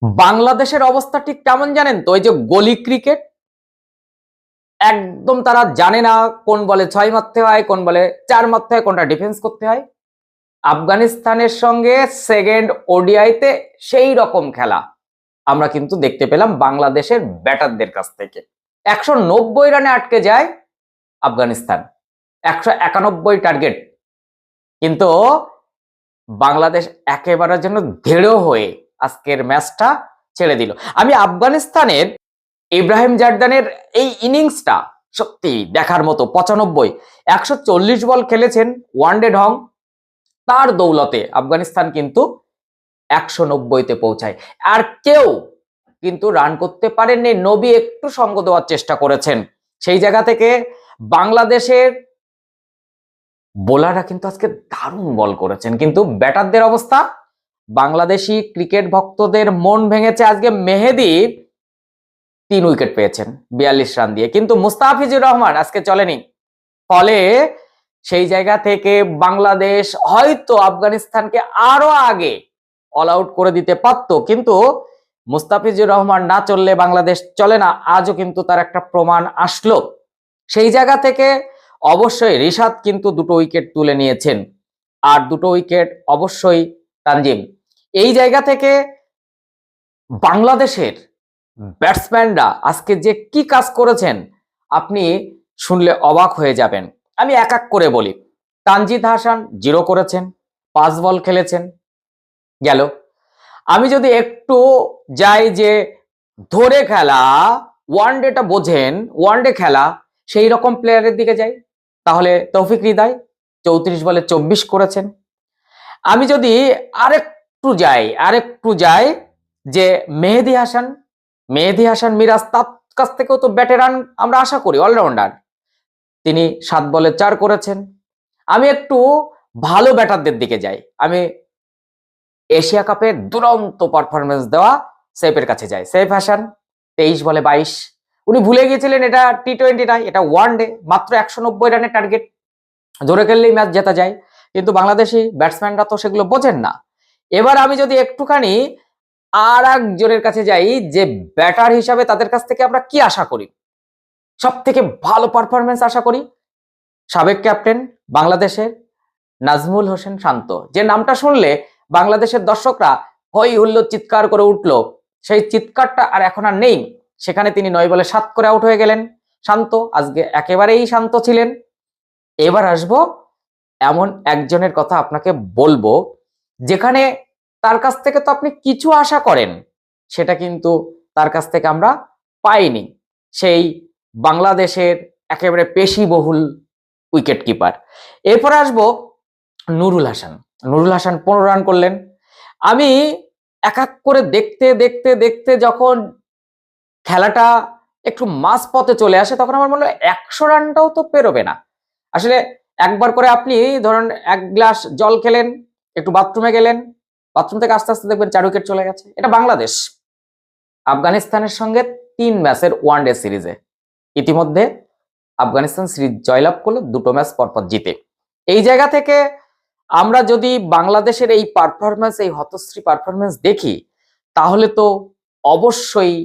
বাংলাদেশের অবস্থা ঠিক কেমন জানেন তো? ওই যে গলি ক্রিকেট, একদম তারা জানে না কোন বলে 6 মারতে হয়, কোন বলে 4 মারতে হয়, কোনটা ডিফেন্স করতে হয়। আফগানিস্তানের সঙ্গে সেকেন্ড ওডিআইতে সেই রকম খেলা আমরা কিন্তু দেখতে পেলাম বাংলাদেশের ব্যাটারদের কাছ থেকে। 190 রানে আটকে যায় আফগানিস্তান, 191 টার্গেট, কিন্তু বাংলাদেশ একেবারে যেন দৃঢ় হয়ে আজকের ম্যাচটা ছেড়ে দিল। আমি আফগানিস্তানের ইব্রাহিম জারদানের এই ইনিংসটা সত্যি দেখার মতো। 95 140 বল খেলেছেন ওয়ানডে ঢং, তার দৌলতে আফগানিস্তান কিন্তু 190-তে পৌঁছায়। আর কেউ কিন্তু রান করতে পারেননি। নবী একটু সঙ্গ দেওয়ার চেষ্টা করেছেন। সেই জায়গা থেকে বাংলাদেশের বোলাররা কিন্তু আজকে দারুণ বল করেছেন, কিন্তু ব্যাটারদের অবস্থা। বাংলাদেশি ক্রিকেট ভক্তদের মন ভেঙেছে। আজকে মেহেদী 3 উইকেট পেয়েছেন 42 রান দিয়ে, কিন্তু মুস্তাফিজুর রহমান আজকে চলেনি। ফলে সেই জায়গা থেকে বাংলাদেশ হয়তো আফগানিস্তানকে আরো আগে অল আউট করে দিতে পারত, কিন্তু মুস্তাফিজুর রহমান না চললে বাংলাদেশ চলে না। আজও কিন্তু তার একটা প্রমাণ আসলো। সেই জায়গা থেকে অবশ্যই রিশাদ কিন্তু 2টো উইকেট তুলে নিয়েছেন, আর 2টো উইকেট অবশ্যই তানজিম। এই জায়গা থেকে বাংলাদেশের ব্যাটসম্যানরা আজকে যে কি কাজ করেছেন আপনি শুনলে অবাক হয়ে যাবেন। আমি এক এক করে বলি। তানজিদ হাসান 0 করেছেন, 5 বল খেলেছেন, গেল। আমি যদি একটু যাই যে ধরে খেলা, ওয়ানডেটা বোঝেন, ওয়ানডে খেলা সেই রকম প্লেয়ারের দিকে যাই, তাহলে তৌফিক হৃদয় 34 বলে 24 করেছেন। আমি যদি আরেকটু যাই যে মেহেদী হাসান মিরাজ, তার কাছ থেকেও তো ব্যাটে রান আমরা আশা করি, অলরাউন্ডার, তিনি 7 বলে 4 করেছেন। আমি একটু ভালো ব্যাটারদের দিকে যাই। আমি এশিয়া কাপের দুরন্ত পারফরমেন্স দেওয়া সেফের কাছে যাই। সেফ হাসান 23 বলে 22। উনি ভুলে গিয়েছিলেন এটা টি20 নয়, এটা ওয়ানডে। মাত্র 190 রানের টার্গেট, ধরে খেললেই ম্যাচ জেতা যায়, কিন্তু বাংলাদেশি ব্যাটসম্যানরা তো সেগুলো বোঝেন না। এবার আমি যদি একটুখানি আর একজনের কাছে যাই যে ব্যাটার হিসাবে তাদের কাছ থেকে আমরা কি আশা করি, সব থেকে ভালো পারফরমেন্স আশা করি সাবেক ক্যাপ্টেন বাংলাদেশের নাজমুল হোসেন শান্ত। যে নামটা শুনলে বাংলাদেশের দর্শকরা হই হুল্লোড় চিৎকার করে উঠলো, সেই চিৎকারটা আর এখন আর নেই। সেখানে তিনি 9 বলে 7 করে আউট হয়ে গেলেন। শান্ত আজকে একেবারেই শান্ত ছিলেন। এবার আসবো এমন একজনের কথা আপনাকে বলবো, যেখানে তার কাছ থেকে তো আপনি কিছু আশা করেন, সেটা কিন্তু তার কাছ থেকে আমরা পাইনি। সেই বাংলাদেশের একেবারে পেশিবহুল উইকেট কিপার। এরপর আসবো নুরুল হাসান। 15 রান করলেন। আমি এক এক করে দেখতে দেখতে দেখতে যখন খেলাটা একটু মাঝ পথে চলে আসে, তখন আমার মনে হয় 100 রানটাও তো পেরোবে না। আসলে একবার করে আপনি ধরেন 1 গ্লাস জল খেলেন, একটু বাথরুমে গেলেন, বাথরুম থেকে আস্তে আস্তে দেখবেন 4 উইকেট চলে গেছে। এটা বাংলাদেশ আফগানিস্তানের সঙ্গে 3 ম্যাচের ওয়ানডে সিরিজে ইতিমধ্যে আফগানিস্তান সিরিজ জয়লাভ করলো, 2টো ম্যাচ পরপর জিতে। এই জায়গা থেকে আমরা যদি বাংলাদেশের এই পারফরমেন্স, এই হতশ্রী পারফরমেন্স দেখি, তাহলে তো অবশ্যই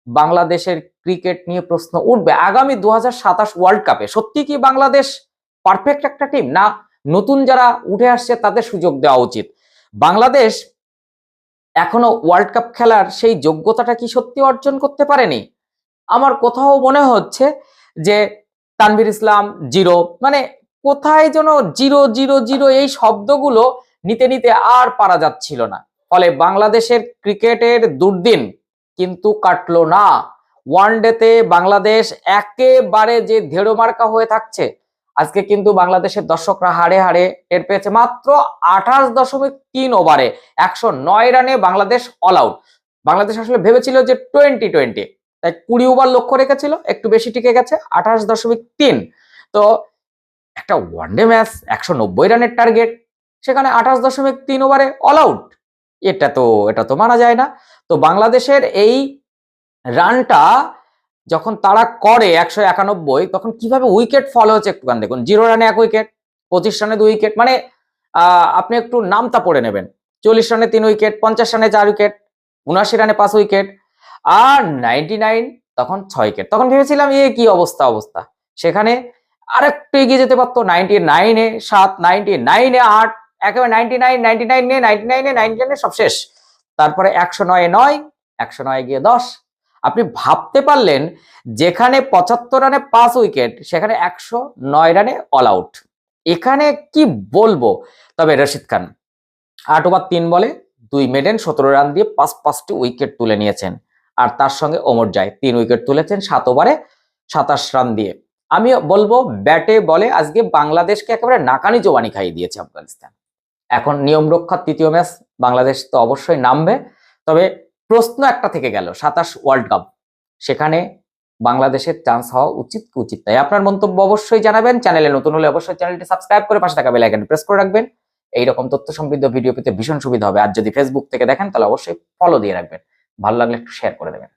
বাংলাদেশের ক্রিকেট নিয়ে প্রশ্ন উঠবে আগামী 2027 ওয়ার্ল্ড কাপে। সত্যি কি বাংলাদেশ পারফেক্ট একটা টিম, না নতুন যারা উঠে আসছে তাদের সুযোগ দেওয়া উচিত? বাংলাদেশ এখনো ওয়ার্ল্ড কাপ খেলার সেই যোগ্যতাটা কি সত্যি অর্জন করতে পারেনি? আমার কোথাও মনে হচ্ছে যে তানভীর ইসলাম 0, মানে কোথায় যেন 0-0-0 এই শব্দগুলো নিতে নিতে আর পারা যাচ্ছিল না। ফলে বাংলাদেশের ক্রিকেটের দুর্দিন কিন্তু কাটলো না। ওয়ানডেতে বাংলাদেশ একেবারে যে ধেড়ো মার্কা হয়ে থাকছে, আজকে কিন্তু বাংলাদেশের দর্শকরা হাড়ে হাড়ে টের পেয়েছে। মাত্র 28.3 ওভারে 109 রানে বাংলাদেশ অল আউট। বাংলাদেশ আসলে ভেবেছিল যে 20-20, তাই 20 ওভার লক্ষ্য রেখেছিল, একটু বেশি টিকে গেছে 28.3। তো একটা ওয়ানডে ম্যাচ 190 রানের টার্গেট, সেখানে 28.3 ওভারে অল আউট, এটা তো মানা যায় না। তো বাংলাদেশের এই রানটা যখন তারা করে 191, তখন কিভাবে উইকেট ফল হয়েছে একটুখানি দেখুন। 0 রানে 1 উইকেট, 25 রানে 2 উইকেট, মানে আপনি একটু নামতা পড়ে নেবেন। 40 রানে 3 উইকেট, 50 রানে 4 উইকেট, 79 রানে 5 উইকেট, আর 99 তখন 6 উইকেট। তখন ভেবেছিলাম কি অবস্থা, সেখানে আরেকটু এগিয়ে যেতে পারতো, 99-এ 7, 99-এ 8, একেবারে 99-99-এ 99-এ 99-এ সব শেষ। তারপরে 109-এ 9, 109-এ গিয়ে 10। আপনি ভাবতে পারলেন যেখানে 75 রানে 5 উইকেট সেখানে 109 রানে অল আউট। এখানে কি বলবো। তবে রশিদ খান 8 ওভার 3 বলে 2 মেডেন 17 রান দিয়ে 5টি উইকেট তুলে নিয়েছেন। আর তার সঙ্গে ওমর জায় 3 উইকেট তুলেছেন 7 ওভারে 27 রান দিয়ে। আমি বলবো ব্যাটে বলে আজকে বাংলাদেশকে একেবারে নাকানি জোবানি খাইয়ে দিয়েছে আফগানিস্তান। এখন নিয়ম রক্ষার তৃতীয় ম্যাচ, বাংলাদেশ তো অবশ্যই নামবে। তবে প্রশ্ন একটা থেকে গেল, 27 ওয়ার্ল্ড কাপ, সেখানে বাংলাদেশের চান্স হওয়া উচিত কি উচিত নয়? আপনার মন্তব্য অবশ্যই জানাবেন। চ্যানেলে নতুন হলে অবশ্যই চ্যানেলটি সাবস্ক্রাইব করে পাশে থাকা বেল আইকনটি প্রেস করে রাখবেন। এইরকম তথ্য সমৃদ্ধ ভিডিও পেতে ভীষণ সুবিধা হবে। আর যদি ফেসবুক থেকে দেখেন তাহলে অবশ্যই ফলো দিয়ে রাখবেন। ভালো লাগলে একটু শেয়ার করে দেবেন।